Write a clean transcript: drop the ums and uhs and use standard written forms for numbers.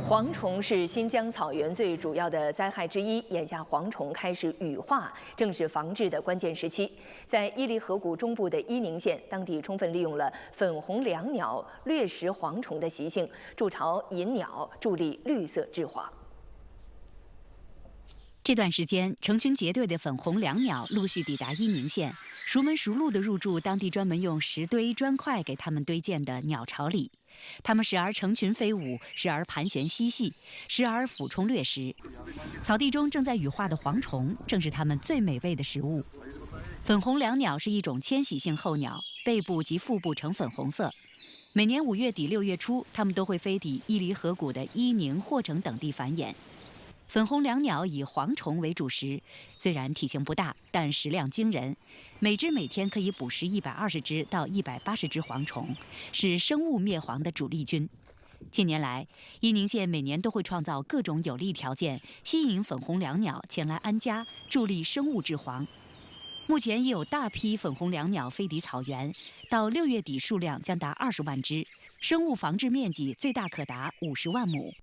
蝗虫是新疆草原最主要的灾害之一，眼下蝗虫开始羽化，正是防治的关键时期。在伊犁河谷中部的伊宁县，当地充分利用了粉红椋鸟掠食蝗虫的习性，筑巢引鸟，助力绿色治蝗。 这段时间，成群结队的粉红椋鸟陆续抵达伊宁县，熟门熟路地入住当地专门用石堆、砖块给它们堆建的鸟巢里。它们时而成群飞舞，时而盘旋嬉戏，时而俯冲掠食。草地中正在羽化的蝗虫，正是它们最美味的食物。粉红椋鸟是一种迁徙性候鸟，背部及腹部呈粉红色。每年5月底6月初，它们都会飞抵伊犁河谷的伊宁、霍城等地繁衍。 粉红椋鸟以蝗虫为主食，虽然体型不大，但食量惊人，每只每天可以捕食120只到180只蝗虫，是生物灭蝗的主力军。近年来，伊宁县每年都会创造各种有利条件，吸引粉红椋鸟前来安家，助力生物治蝗。目前已有大批粉红椋鸟飞抵草原，到6月底数量将达20万只，生物防治面积最大可达50万亩。